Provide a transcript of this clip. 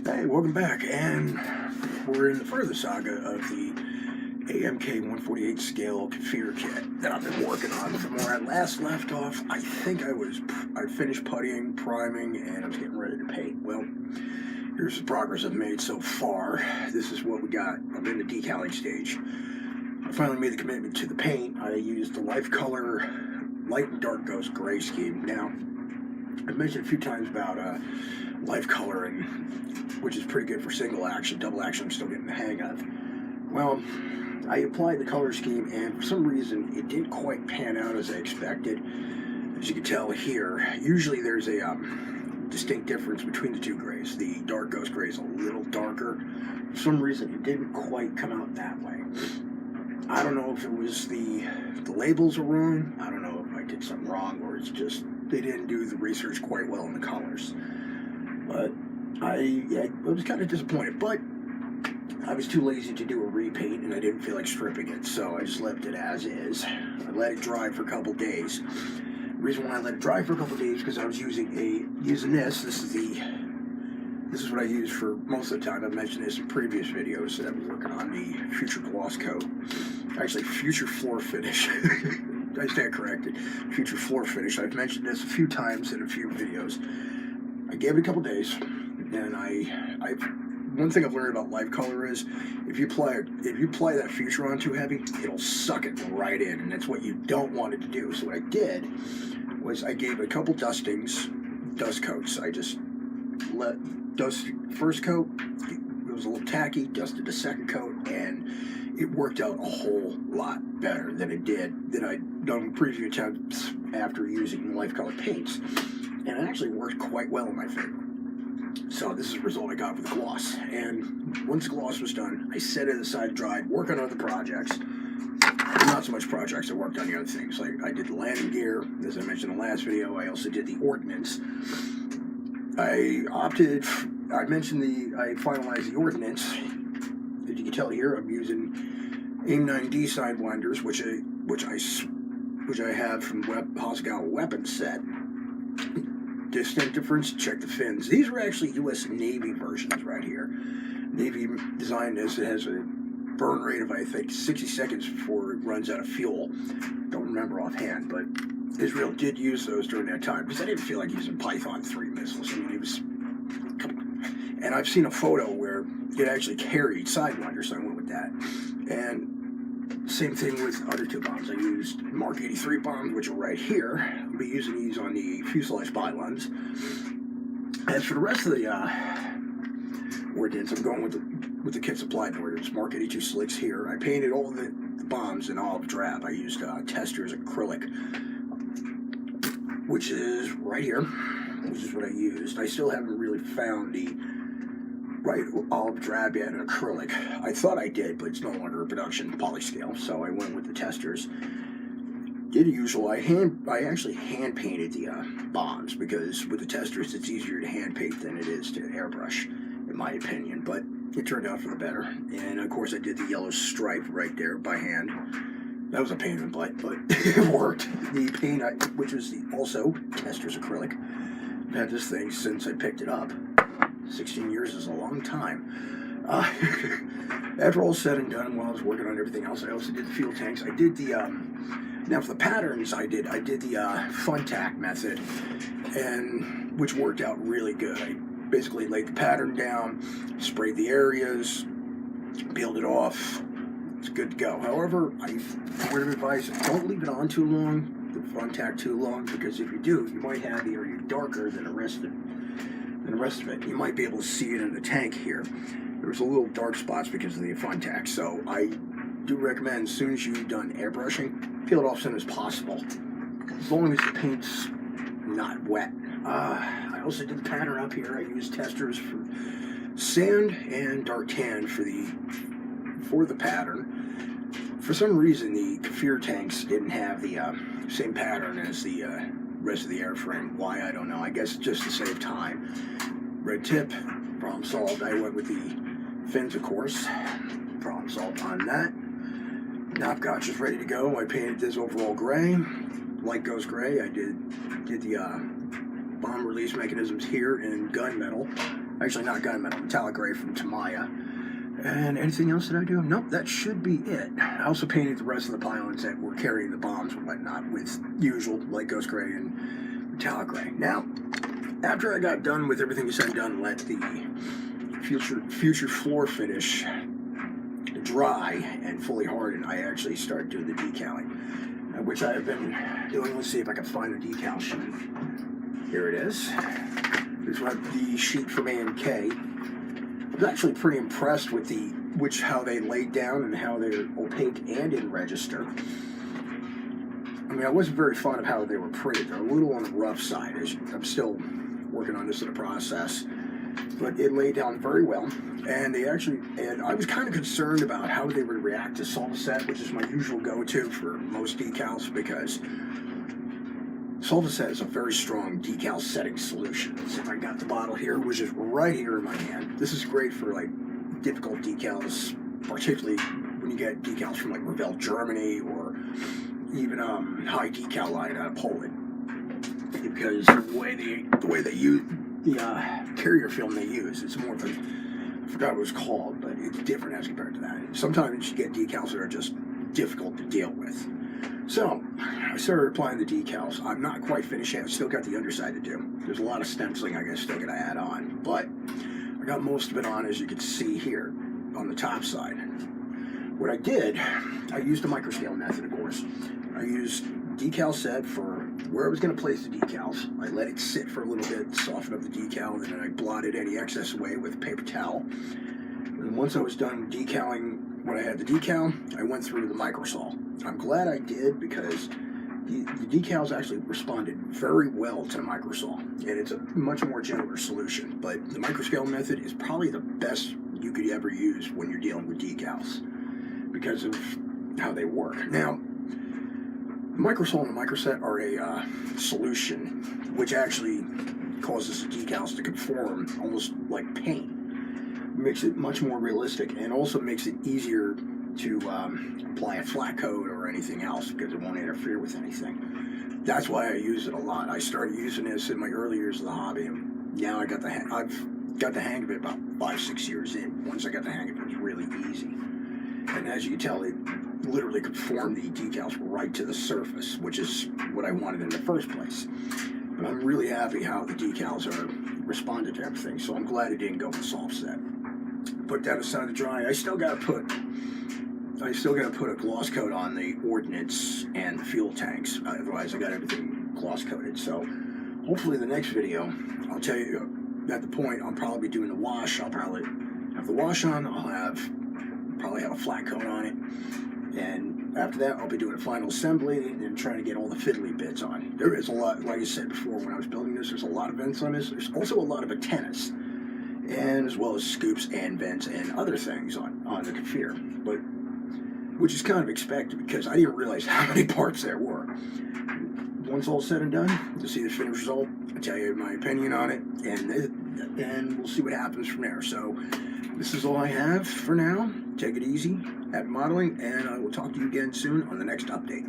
Hey, welcome back, and we're in the further saga of the AMK 148 scale Kfir kit that I've been working on. From where I last left off, I think I finished puttying, priming, and I was getting ready to paint. Well, here's the progress I've made so far. This is what we got. I'm in the decaling stage. I finally made the commitment to the paint. I used the Life Color Light and Dark Ghost Gray scheme. Now, I've mentioned a few times about Life Color, which is pretty good for single action. Double action I'm still getting the hang of. Well, I applied the color scheme, and for some reason it didn't quite pan out as I expected. As you can tell here, usually there's a distinct difference between the two grays. The Dark Ghost Gray is a little darker. For some reason it didn't quite come out that way. I don't know if it was the labels are wrong. I don't know if I did something wrong, or it's just they didn't do the research quite well in the colors. But I was kind of disappointed, but I was too lazy to do a repaint, and I didn't feel like stripping it, so I just left it as is. I let it dry for a couple days. The reason why I let it dry for a couple days is because I was using this. This is what I use for most of the time. I've mentioned this in previous videos that I'm working on, the Future Gloss Coat. Actually, Future Floor Finish. I stand corrected. Future Floor Finish. I've mentioned this a few times in a few videos. I gave it a couple days, and one thing I've learned about Life Color is if you apply that Future on too heavy, it'll suck it right in, and that's what you don't want it to do. So what I did was I gave a couple dust coats. I just let dust first coat, it was a little tacky, dusted the second coat, and it worked out a whole lot better than I'd done in previous attempts after using Life Color paints. And it actually worked quite well in my favor. So this is the result I got with the gloss. And once the gloss was done, I set it aside to dry, work on other projects. Not so much projects, I worked on the other things. Like I did the landing gear, as I mentioned in the last video. I also did the ordnance. I finalized the ordnance. As you can tell here, I'm using AIM-9D sidewinders, which I have from Hasegawa weapon set. Distinct difference, check the fins. These are actually U.S. Navy versions right here. Navy designed this. It has a burn rate of, I think, 60 seconds before it runs out of fuel. Don't remember offhand, but Israel did use those during that time because I didn't feel like using Python 3 missiles. I mean, it was... And I've seen a photo where it actually carried Sidewinder, so I went with that. And same thing with other two bombs. I used Mark 83 bombs, which are right here. I'll be using these on the fuselage pylons. As for the rest of the ordnance, I'm going with the kit supplied in ordnance. Mark 82 slicks here. I painted all the bombs in olive drab. I used Tester's acrylic, which is right here, which is what I used. I still haven't really found the right olive drab yet in acrylic. I thought I did, but it's no longer a production poly scale, so I went with the Testers. Did the usual. I actually hand painted the bombs, because with the Testers it's easier to hand paint than it is to airbrush, in my opinion, but it turned out for the better. And of course I did the yellow stripe right there by hand. That was a pain in the butt, but it worked. The paint, which was also Testers acrylic. I've had this thing since I picked it up. 16 years is a long time. After all said and done, while I was working on everything else, I also did the fuel tanks. I did the, now for the patterns, I did the fun tack method, and which worked out really good. I basically laid the pattern down, sprayed the areas, peeled it off. It's good to go. However, word of advice, don't leave it on too long, the fun tack too long, because if you do, you might have the area darker than the rest of it. You might be able to see it in the tank here. There's a little dark spots because of the fun tack, so I do recommend as soon as you've done airbrushing, peel it off as soon as possible, as long as the paint's not wet. I also did the pattern up here. I used Testers for sand and dark tan for the pattern. For some reason, the Kfir tanks didn't have the same pattern as the rest of the airframe. Why, I don't know. I guess just to save time. Red tip, problem solved. I went with the fins, of course. Problem solved on that. Knopgotch is ready to go. I painted this overall gray. Light Ghost Gray. I did the bomb release mechanisms here in gunmetal. Actually, not gunmetal, metallic gray from Tamiya. And anything else that I do? Nope, that should be it. I also painted the rest of the pylons that were carrying the bombs and whatnot with usual light ghost gray and metallic gray. Now, after I got done with everything said and done, let the future floor finish dry and fully harden, I actually started doing the decaling, which I have been doing. Let's see if I can find the decal sheet. Here it is. Here's the sheet from AMK. I was actually pretty impressed with how they laid down and how they're opaque and in register. I mean, I wasn't very fond of how they were printed. They're a little on the rough side. I'm still working on this in the process, but it laid down very well. And I was kind of concerned about how they would react to Filzys, which is my usual go-to for most decals, because Filzys is a very strong decal setting solution. Let's see if I got the bottle here, which is right here in my hand. This is great for like difficult decals, particularly when you get decals from like Revell, Germany, or even high decal line out of Poland, because the way they use the carrier film they use, it's more of a, I forgot what it was called, but it's different as compared to that. Sometimes you get decals that are just difficult to deal with. So I started applying the decals. I'm not quite finished yet. I've still got the underside to do. There's a lot of stenciling I guess still got to add on, but I got most of it on, as you can see here on the top side. What I did, I used the microscale method, of course. I used decal set for where I was going to place the decals. I let it sit for a little bit, soften up the decal, and then I blotted any excess away with a paper towel. And once I was done decaling, when I had the decal, I went through the microsol. I'm glad I did, because the decals actually responded very well to the microsol, and it's a much more gentler solution. But the microscale method is probably the best you could ever use when you're dealing with decals, because of how they work. Now, the microsol and the microset are a solution which actually causes the decals to conform almost like paint. Makes it much more realistic, and also makes it easier to apply a flat coat or anything else, because it won't interfere with anything. That's why I use it a lot. I started using this in my early years of the hobby, and now I've got the hang of it about 5-6 years in. Once I got the hang of it, it was really easy. And as you can tell, it literally conformed the decals right to the surface, which is what I wanted in the first place. But I'm really happy how the decals are responded to everything, so I'm glad it didn't go with Filzys. Put that aside to dry. I still got to put a gloss coat on the ordnance and the fuel tanks. Otherwise, I got everything gloss coated. So hopefully the next video, I'll tell you at the point I'll probably be doing the wash. I'll probably have the wash on. I'll probably have a flat coat on it, and after that I'll be doing a final assembly and trying to get all the fiddly bits on. There is a lot, like I said before when I was building this, there's a lot of vents on this. There's also a lot of antennas, and as well as scoops and vents and other things on the Kfir, but which is kind of expected, because I didn't realize how many parts there were. Once all said and done, to see the finished result, I'll tell you my opinion on it, and we'll see what happens from there. So this is all I have for now. Take it easy, happy modeling, and I will talk to you again soon on the next update.